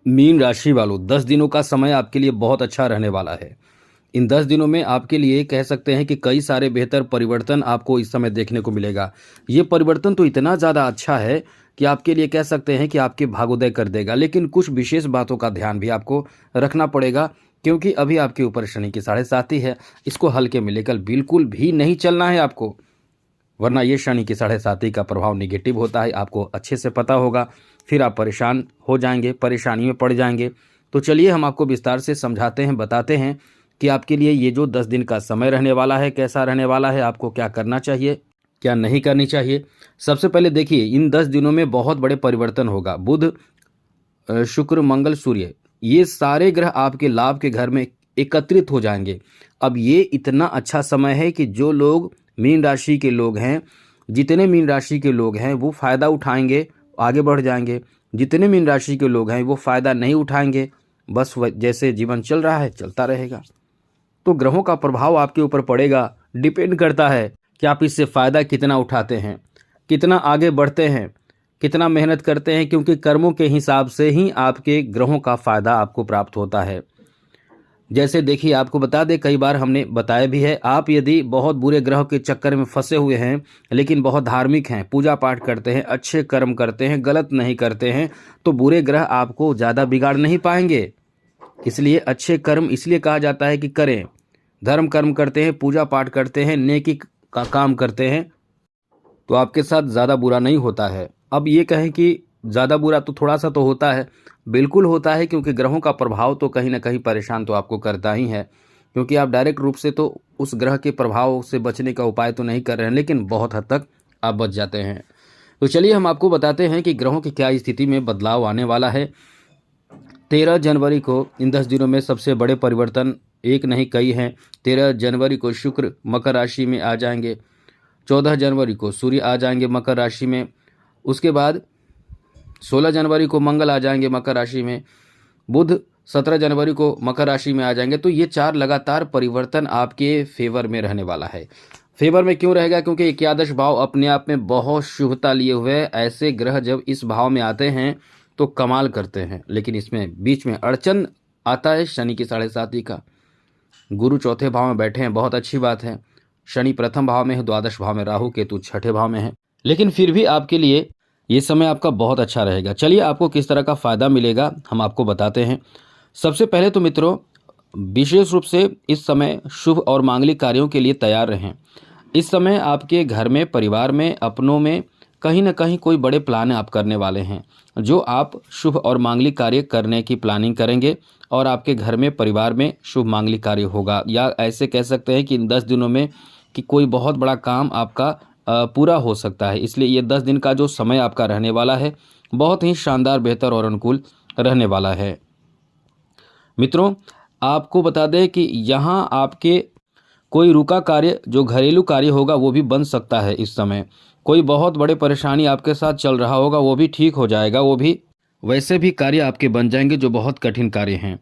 Mean राशि वालों, 10 दिनों का समय आपके लिए बहुत अच्छा रहने वाला है। इन 10 दिनों में आपके लिए कह सकते हैं कि कई सारे बेहतर परिवर्तन आपको इस समय देखने को मिलेगा। ये परिवर्तन तो इतना ज़्यादा अच्छा है कि आपके लिए कह सकते हैं कि आपके भाग्योदय कर देगा। लेकिन कुछ विशेष बातों का ध्यान भी आपको रखना पड़ेगा, क्योंकि अभी आपके ऊपर शनि की साढ़े साती है। इसको हल्के में लेकर बिल्कुल भी नहीं चलना है आपको, वरना ये शनि की साढ़े साती का प्रभाव निगेटिव होता है, आपको अच्छे से पता होगा। फिर आप परेशान हो जाएंगे, परेशानी में पड़ जाएंगे। तो चलिए हम आपको विस्तार से समझाते हैं, बताते हैं कि आपके लिए ये जो 10 दिन का समय रहने वाला है कैसा रहने वाला है, आपको क्या करना चाहिए, क्या नहीं करनी चाहिए। सबसे पहले देखिए, इन 10 दिनों में बहुत बड़े परिवर्तन होगा। बुध, शुक्र, मंगल, सूर्य, ये सारे ग्रह आपके लाभ के घर में एकत्रित हो जाएंगे। अब ये इतना अच्छा समय है कि जो लोग मीन राशि के लोग हैं, जितने मीन राशि के लोग हैं वो फ़ायदा उठाएंगे, आगे बढ़ जाएंगे। जितने मीन राशि के लोग हैं वो फ़ायदा नहीं उठाएंगे, बस जैसे जीवन चल रहा है चलता रहेगा। तो ग्रहों का प्रभाव आपके ऊपर पड़ेगा, डिपेंड करता है कि आप इससे फ़ायदा कितना उठाते हैं, कितना आगे बढ़ते हैं, कितना मेहनत करते हैं, क्योंकि कर्मों के हिसाब से ही आपके ग्रहों का फ़ायदा आपको प्राप्त होता है। जैसे देखिए, आपको बता दें, कई बार हमने बताया भी है, आप यदि बहुत बुरे ग्रह के चक्कर में फंसे हुए हैं लेकिन बहुत धार्मिक हैं, पूजा पाठ करते हैं, अच्छे कर्म करते हैं, गलत नहीं करते हैं, तो बुरे ग्रह आपको ज़्यादा बिगाड़ नहीं पाएंगे। इसलिए अच्छे कर्म इसलिए कहा जाता है कि करें, धर्म कर्म करते हैं, पूजा पाठ करते हैं, नेकी का काम करते हैं, तो आपके साथ ज़्यादा बुरा नहीं होता है। अब ये कहें कि ज़्यादा बुरा तो थोड़ा सा तो होता है, बिल्कुल होता है, क्योंकि ग्रहों का प्रभाव तो कहीं ना कहीं परेशान तो आपको करता ही है। क्योंकि आप डायरेक्ट रूप से तो उस ग्रह के प्रभाव से बचने का उपाय तो नहीं कर रहे हैं, लेकिन बहुत हद तक आप बच जाते हैं। तो चलिए हम आपको बताते हैं कि ग्रहों की क्या स्थिति में बदलाव आने वाला है। 13 जनवरी को, इन 10 दिनों में सबसे बड़े परिवर्तन एक नहीं कई हैं। 13 जनवरी को शुक्र मकर राशि में आ जाएंगे। 14 जनवरी को सूर्य आ जाएंगे मकर राशि में। उसके बाद 16 जनवरी को मंगल आ जाएंगे मकर राशि में। बुध 17 जनवरी को मकर राशि में आ जाएंगे। तो ये 4 लगातार परिवर्तन आपके फेवर में रहने वाला है। फेवर में क्यों रहेगा? क्योंकि एकादश भाव अपने आप में बहुत शुभता लिए हुए है। ऐसे ग्रह जब इस भाव में आते हैं तो कमाल करते हैं, लेकिन इसमें बीच में अड़चन आता है शनि की साढ़े साती का। गुरु चौथे भाव में बैठे हैं, बहुत अच्छी बात है। शनि प्रथम भाव में है, द्वादश भाव में राहु, केतु छठे भाव में है, लेकिन फिर भी आपके लिए ये समय आपका बहुत अच्छा रहेगा। चलिए आपको किस तरह का फ़ायदा मिलेगा हम आपको बताते हैं। सबसे पहले तो मित्रों, विशेष रूप से इस समय शुभ और मांगलिक कार्यों के लिए तैयार रहें। इस समय आपके घर में, परिवार में, अपनों में कहीं ना कहीं कोई बड़े प्लान आप करने वाले हैं, जो आप शुभ और मांगलिक कार्य करने की प्लानिंग करेंगे और आपके घर में, परिवार में शुभ मांगलिक कार्य होगा। या ऐसे कह सकते हैं कि इन 10 दिनों में कि कोई बहुत बड़ा काम आपका पूरा हो सकता है। इसलिए ये 10 दिन का जो समय आपका रहने वाला है बहुत ही शानदार, बेहतर और अनुकूल रहने वाला है। मित्रों, आपको बता दें कि यहाँ आपके कोई रुका कार्य, जो घरेलू कार्य होगा, वो भी बन सकता है। इस समय कोई बहुत बड़े परेशानी आपके साथ चल रहा होगा, वो भी ठीक हो जाएगा। वो भी वैसे भी कार्य आपके बन जाएंगे जो बहुत कठिन कार्य हैं।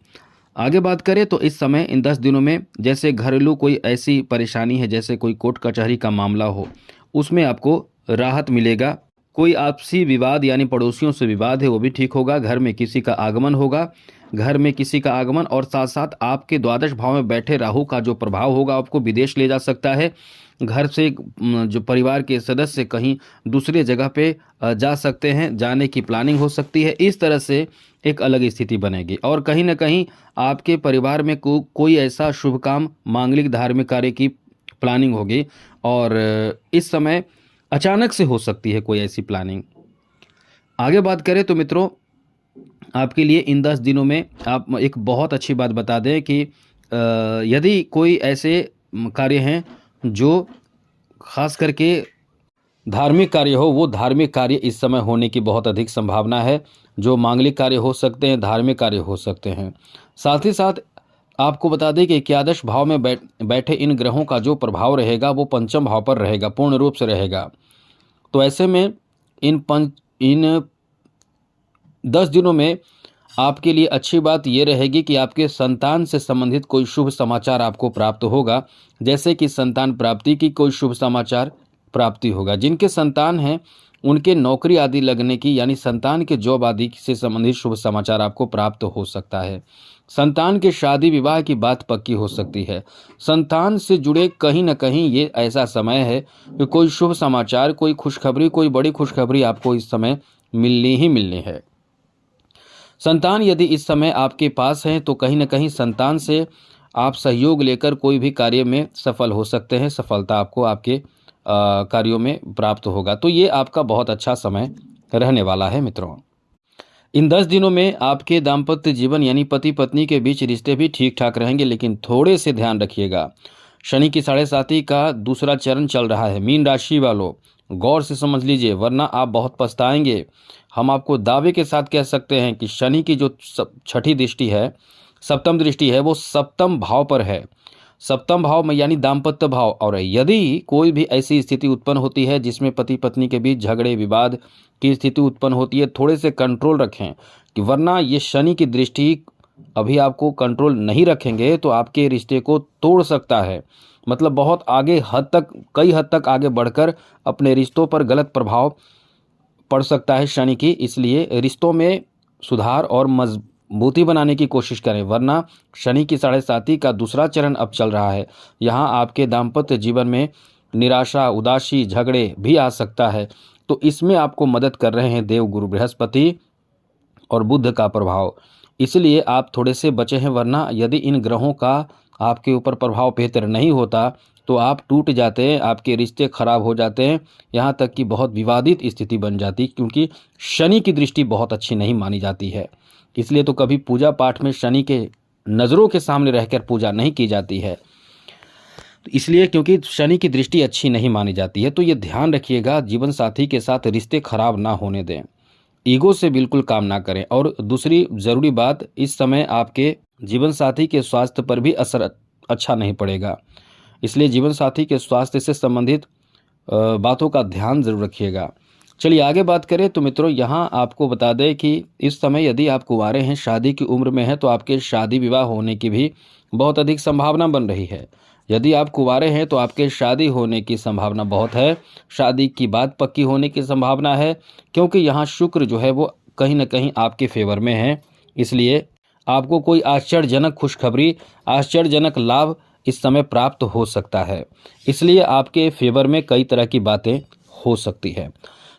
आगे बात करें तो इस समय इन 10 दिनों में जैसे घरेलू कोई ऐसी परेशानी है, जैसे कोई कोर्ट कचहरी का मामला हो, उसमें आपको राहत मिलेगा। कोई आपसी विवाद यानी पड़ोसियों से विवाद है, वो भी ठीक होगा। घर में किसी का आगमन होगा, घर में किसी का आगमन, और साथ साथ आपके द्वादश भाव में बैठे राहु का जो प्रभाव होगा आपको विदेश ले जा सकता है। घर से जो परिवार के सदस्य कहीं दूसरे जगह पे जा सकते हैं, जाने की प्लानिंग हो सकती है। इस तरह से एक अलग स्थिति बनेगी और कहीं ना कहीं आपके परिवार में कोई ऐसा शुभ काम, मांगलिक, धार्मिक कार्य की प्लानिंग होगी और इस समय अचानक से हो सकती है कोई ऐसी प्लानिंग। आगे बात करें तो मित्रों, आपके लिए इन 10 दिनों में आप एक बहुत अच्छी बात बता दें कि यदि कोई ऐसे कार्य हैं जो खास करके धार्मिक कार्य हो, वो धार्मिक कार्य इस समय होने की बहुत अधिक संभावना है। जो मांगलिक कार्य हो सकते हैं, धार्मिक कार्य हो सकते हैं। साथ ही साथ आपको बता दें कि एकादश भाव में बैठे इन ग्रहों का जो प्रभाव रहेगा वो पंचम भाव पर रहेगा, पूर्ण रूप से रहेगा। तो ऐसे में इन 10 दिनों में आपके लिए अच्छी बात यह रहेगी कि आपके संतान से संबंधित कोई शुभ समाचार आपको प्राप्त होगा। जैसे कि संतान प्राप्ति की कोई शुभ समाचार प्राप्ति होगा। जिनके संतान हैं उनके नौकरी आदि लगने की यानी संतान के जॉब आदि से संबंधित शुभ समाचार आपको प्राप्त हो सकता है। संतान के शादी विवाह की बात पक्की हो सकती है। संतान से जुड़े कहीं न कहीं ये ऐसा समय है कि कोई शुभ समाचार, कोई खुशखबरी, कोई बड़ी खुशखबरी आपको इस समय मिलनी ही मिलनी है। संतान यदि इस समय आपके पास हैं तो कहीं न कहीं संतान से आप सहयोग लेकर कोई भी कार्य में सफल हो सकते हैं। सफलता आपको आपके कार्यों में प्राप्त होगा। तो ये आपका बहुत अच्छा समय रहने वाला है मित्रों। इन 10 दिनों में आपके दाम्पत्य जीवन यानी पति पत्नी के बीच रिश्ते भी ठीक ठाक रहेंगे, लेकिन थोड़े से ध्यान रखिएगा। शनि की 7.5 का दूसरा चरण चल रहा है। मीन राशि वालों, गौर से समझ लीजिए, वरना आप बहुत पछताएंगे। हम आपको दावे के साथ कह सकते हैं कि शनि की जो छठी दृष्टि है, सप्तम दृष्टि है, वो सप्तम भाव पर है। सप्तम भाव में यानी दाम्पत्य भाव। और यदि कोई भी ऐसी स्थिति उत्पन्न होती है जिसमें पति पत्नी के बीच झगड़े विवाद की स्थिति उत्पन्न होती है, थोड़े से कंट्रोल रखें, कि वरना ये शनि की दृष्टि अभी आपको कंट्रोल नहीं रखेंगे तो आपके रिश्ते को तोड़ सकता है। मतलब बहुत आगे कई हद तक आगे बढ़कर अपने रिश्तों पर गलत प्रभाव पड़ सकता है शनि की। इसलिए रिश्तों में सुधार और मजबूती बनाने की कोशिश करें, वरना शनि की 7.5 का दूसरा चरण अब चल रहा है। यहाँ आपके दाम्पत्य जीवन में निराशा, उदासी, झगड़े भी आ सकता है। तो इसमें आपको मदद कर रहे हैं देव गुरु बृहस्पति और बुध का प्रभाव। इसलिए आप थोड़े से बचे हैं, वरना यदि इन ग्रहों का आपके ऊपर प्रभाव बेहतर नहीं होता तो आप टूट जाते हैं, आपके रिश्ते खराब हो जाते हैं, यहाँ तक कि बहुत विवादित स्थिति बन जाती, क्योंकि शनि की दृष्टि बहुत अच्छी नहीं मानी जाती है। इसलिए तो कभी पूजा पाठ में शनि के नज़रों के सामने रहकर पूजा नहीं की जाती है। तो इसलिए क्योंकि शनि की दृष्टि अच्छी नहीं मानी जाती है। तो ये ध्यान रखिएगा, जीवन साथी के साथ रिश्ते खराब ना होने दें, ईगो से बिल्कुल काम ना करें। और दूसरी ज़रूरी बात, इस समय आपके जीवन साथी के स्वास्थ्य पर भी असर अच्छा नहीं पड़ेगा। इसलिए जीवन साथी के स्वास्थ्य से संबंधित बातों का ध्यान जरूर रखिएगा। चलिए आगे बात करें तो मित्रों, यहाँ आपको बता दें कि इस समय यदि आप कुंवारे हैं, शादी की उम्र में हैं, तो आपके शादी विवाह होने की भी बहुत अधिक संभावना बन रही है। यदि आप कुंवारे हैं तो आपके शादी होने की संभावना बहुत है। शादी की बात पक्की होने की संभावना है, क्योंकि यहाँ शुक्र जो है वो कहीं ना कहीं आपके फेवर में है। इसलिए आपको कोई आश्चर्यजनक खुशखबरी, आश्चर्यजनक लाभ इस समय प्राप्त हो सकता है। इसलिए आपके फेवर में कई तरह की बातें हो सकती है।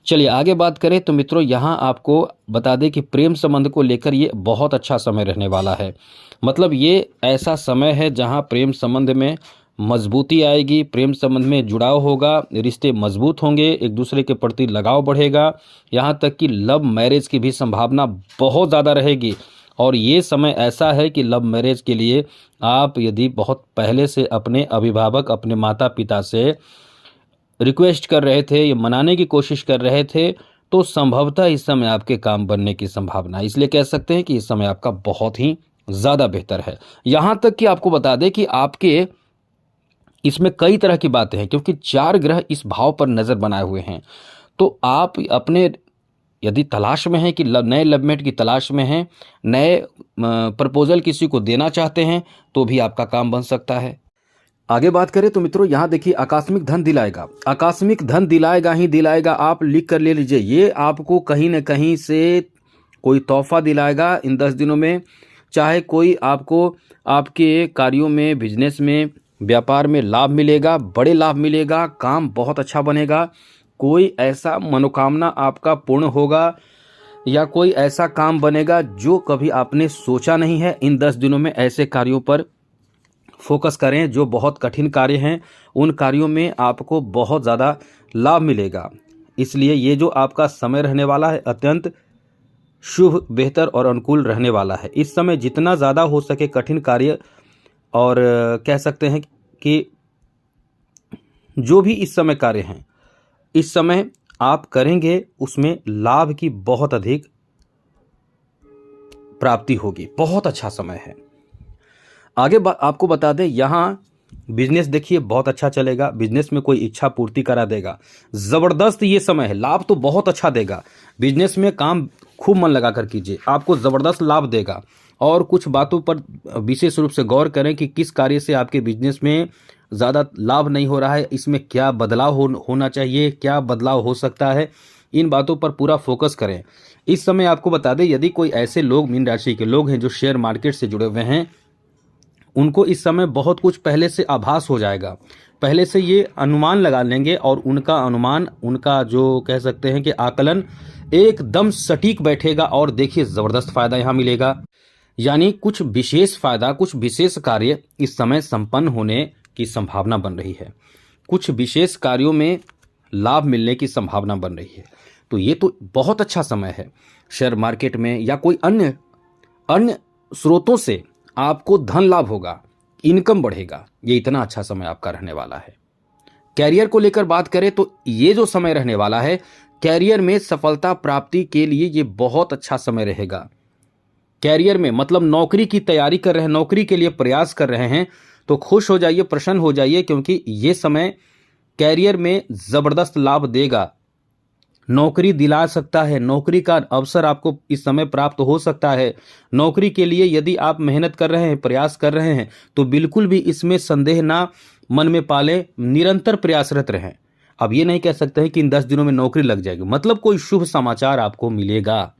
चलिए आगे बात करें तो मित्रों, यहाँ आपको बता दें कि प्रेम संबंध को लेकर ये बहुत अच्छा समय रहने वाला है। मतलब ये ऐसा समय है जहाँ प्रेम संबंध में मजबूती आएगी, प्रेम संबंध में जुड़ाव होगा, रिश्ते मजबूत होंगे, एक दूसरे के प्रति लगाव बढ़ेगा, यहाँ तक कि लव मैरिज की भी संभावना बहुत ज़्यादा रहेगी। और ये समय ऐसा है कि लव मैरिज के लिए आप यदि बहुत पहले से अपने अभिभावक, अपने माता पिता से रिक्वेस्ट कर रहे थे या मनाने की कोशिश कर रहे थे, तो संभवतः इस समय आपके काम बनने की संभावना। इसलिए कह सकते हैं कि इस समय आपका बहुत ही ज़्यादा बेहतर है। यहाँ तक कि आपको बता दें कि आपके इसमें कई तरह की बातें हैं, क्योंकि 4 ग्रह इस भाव पर नज़र बनाए हुए हैं। तो आप अपने यदि तलाश में हैं कि नए लवमेट की तलाश में हैं, नए प्रपोजल किसी को देना चाहते हैं, तो भी आपका काम बन सकता है। आगे बात करें तो मित्रों, यहाँ देखिए आकस्मिक धन दिलाएगा। आकस्मिक धन दिलाएगा ही दिलाएगा, आप लिख कर ले लीजिए। ये आपको कहीं न कहीं से कोई तोहफा दिलाएगा इन 10 दिनों में। चाहे कोई आपको आपके कार्यों में, बिजनेस में, व्यापार में लाभ मिलेगा, बड़े लाभ मिलेगा, काम बहुत अच्छा बनेगा। कोई ऐसा मनोकामना आपका पूर्ण होगा या कोई ऐसा काम बनेगा जो कभी आपने सोचा नहीं है। इन 10 दिनों में ऐसे कार्यों पर फोकस करें जो बहुत कठिन कार्य हैं, उन कार्यों में आपको बहुत ज़्यादा लाभ मिलेगा। इसलिए ये जो आपका समय रहने वाला है अत्यंत शुभ, बेहतर और अनुकूल रहने वाला है। इस समय जितना ज़्यादा हो सके कठिन कार्य, और कह सकते हैं कि जो भी इस समय कार्य हैं, इस समय आप करेंगे उसमें लाभ की बहुत अधिक प्राप्ति होगी। बहुत अच्छा समय है। आगे आपको बता दें, यहाँ बिजनेस देखिए बहुत अच्छा चलेगा। बिजनेस में कोई इच्छा पूर्ति करा देगा, ज़बरदस्त ये समय है। लाभ तो बहुत अच्छा देगा। बिजनेस में काम खूब मन लगा कर कीजिए, आपको ज़बरदस्त लाभ देगा। और कुछ बातों पर विशेष रूप से गौर करें कि किस कार्य से आपके बिजनेस में ज़्यादा लाभ नहीं हो रहा है, इसमें क्या बदलाव होना चाहिए, क्या बदलाव हो सकता है, इन बातों पर पूरा फोकस करें। इस समय आपको बता दें, यदि कोई ऐसे लोग, मीन राशि के लोग हैं जो शेयर मार्केट से जुड़े हुए हैं, उनको इस समय बहुत कुछ पहले से आभास हो जाएगा, पहले से ये अनुमान लगा लेंगे और उनका अनुमान, उनका जो कह सकते हैं कि आकलन एकदम सटीक बैठेगा और देखिए ज़बरदस्त फायदा यहाँ मिलेगा। यानी कुछ विशेष फायदा, कुछ विशेष कार्य इस समय संपन्न होने की संभावना बन रही है, कुछ विशेष कार्यों में लाभ मिलने की संभावना बन रही है। तो ये तो बहुत अच्छा समय है। शेयर मार्केट में या कोई अन्य अन्य स्रोतों से आपको धन लाभ होगा, इनकम बढ़ेगा। ये इतना अच्छा समय आपका रहने वाला है। कैरियर को लेकर बात करें तो ये जो समय रहने वाला है, कैरियर में सफलता प्राप्ति के लिए ये बहुत अच्छा समय रहेगा। कैरियर में मतलब नौकरी की तैयारी कर रहे हैं, नौकरी के लिए प्रयास कर रहे हैं, तो खुश हो जाइए, प्रसन्न हो जाइए, क्योंकि ये समय कैरियर में ज़बरदस्त लाभ देगा। नौकरी दिला सकता है, नौकरी का अवसर आपको इस समय प्राप्त हो सकता है। नौकरी के लिए यदि आप मेहनत कर रहे हैं, प्रयास कर रहे हैं, तो बिल्कुल भी इसमें संदेह ना मन में पालें, निरंतर प्रयासरत रहें। अब ये नहीं कह सकते हैं कि इन 10 दिनों में नौकरी लग जाएगी, मतलब कोई शुभ समाचार आपको मिलेगा।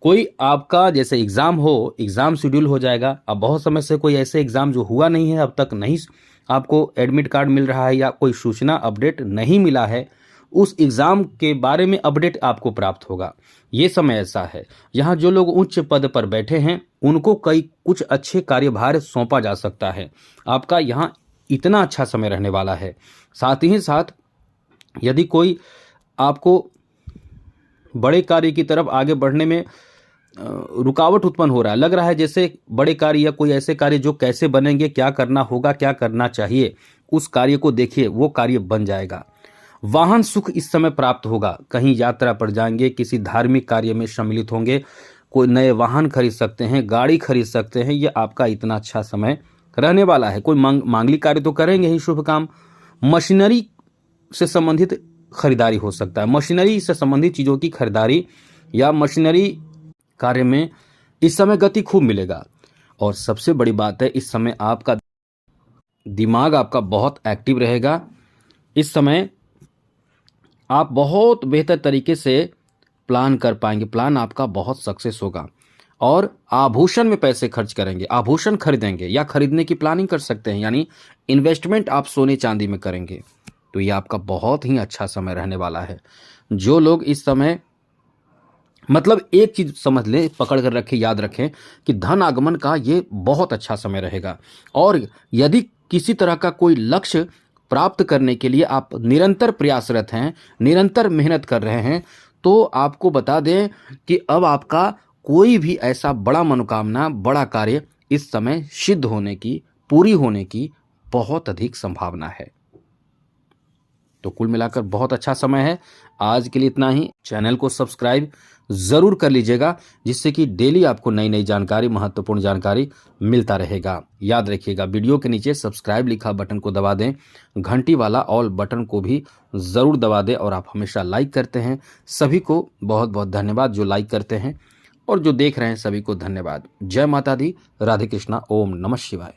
कोई आपका जैसे एग्ज़ाम हो, एग्ज़ाम शेड्यूल हो जाएगा। अब बहुत समय से कोई ऐसे एग्ज़ाम जो हुआ नहीं है, अब तक नहीं आपको एडमिट कार्ड मिल रहा है या कोई सूचना अपडेट नहीं मिला है, उस एग्ज़ाम के बारे में अपडेट आपको प्राप्त होगा। ये समय ऐसा है, यहाँ जो लोग उच्च पद पर बैठे हैं उनको कुछ अच्छे कार्यभार सौंपा जा सकता है। आपका यहाँ इतना अच्छा समय रहने वाला है। साथ ही साथ यदि कोई आपको बड़े कार्य की तरफ आगे बढ़ने में रुकावट उत्पन्न हो रहा है, लग रहा है जैसे बड़े कार्य या कोई ऐसे कार्य जो कैसे बनेंगे, क्या करना होगा, क्या करना चाहिए, उस कार्य को देखिए, वो कार्य बन जाएगा। वाहन सुख इस समय प्राप्त होगा, कहीं यात्रा पर जाएंगे, किसी धार्मिक कार्य में सम्मिलित होंगे, कोई नए वाहन खरीद सकते हैं, गाड़ी खरीद सकते हैं। ये आपका इतना अच्छा समय रहने वाला है। कोई मांगलिक कार्य तो करेंगे ही, शुभ काम। मशीनरी से संबंधित खरीदारी हो सकता है, मशीनरी से संबंधित चीज़ों की खरीदारी या मशीनरी कार्य में इस समय गति खूब मिलेगा। और सबसे बड़ी बात है, इस समय आपका दिमाग आपका बहुत एक्टिव रहेगा। इस समय आप बहुत बेहतर तरीके से प्लान कर पाएंगे, प्लान आपका बहुत सक्सेस होगा। और आभूषण में पैसे खर्च करेंगे, आभूषण खरीदेंगे या खरीदने की प्लानिंग कर सकते हैं, यानी इन्वेस्टमेंट आप सोने चांदी में करेंगे। तो ये आपका बहुत ही अच्छा समय रहने वाला है। जो लोग इस समय, मतलब एक चीज समझ लें, पकड़ कर रखें, याद रखें कि धन आगमन का ये बहुत अच्छा समय रहेगा। और यदि किसी तरह का कोई लक्ष्य प्राप्त करने के लिए आप निरंतर प्रयासरत हैं, निरंतर मेहनत कर रहे हैं, तो आपको बता दें कि अब आपका कोई भी ऐसा बड़ा मनोकामना, बड़ा कार्य इस समय सिद्ध होने की, पूरी होने की बहुत अधिक संभावना है। तो कुल मिलाकर बहुत अच्छा समय है। आज के लिए इतना ही। चैनल को सब्सक्राइब ज़रूर कर लीजिएगा, जिससे कि डेली आपको नई नई जानकारी, महत्वपूर्ण जानकारी मिलता रहेगा। याद रखिएगा, वीडियो के नीचे सब्सक्राइब लिखा बटन को दबा दें, घंटी वाला ऑल बटन को भी ज़रूर दबा दें। और आप हमेशा लाइक करते हैं, सभी को बहुत बहुत धन्यवाद जो लाइक करते हैं, और जो देख रहे हैं सभी को धन्यवाद। जय माता दी, राधे कृष्णा, ओम नमः शिवाय।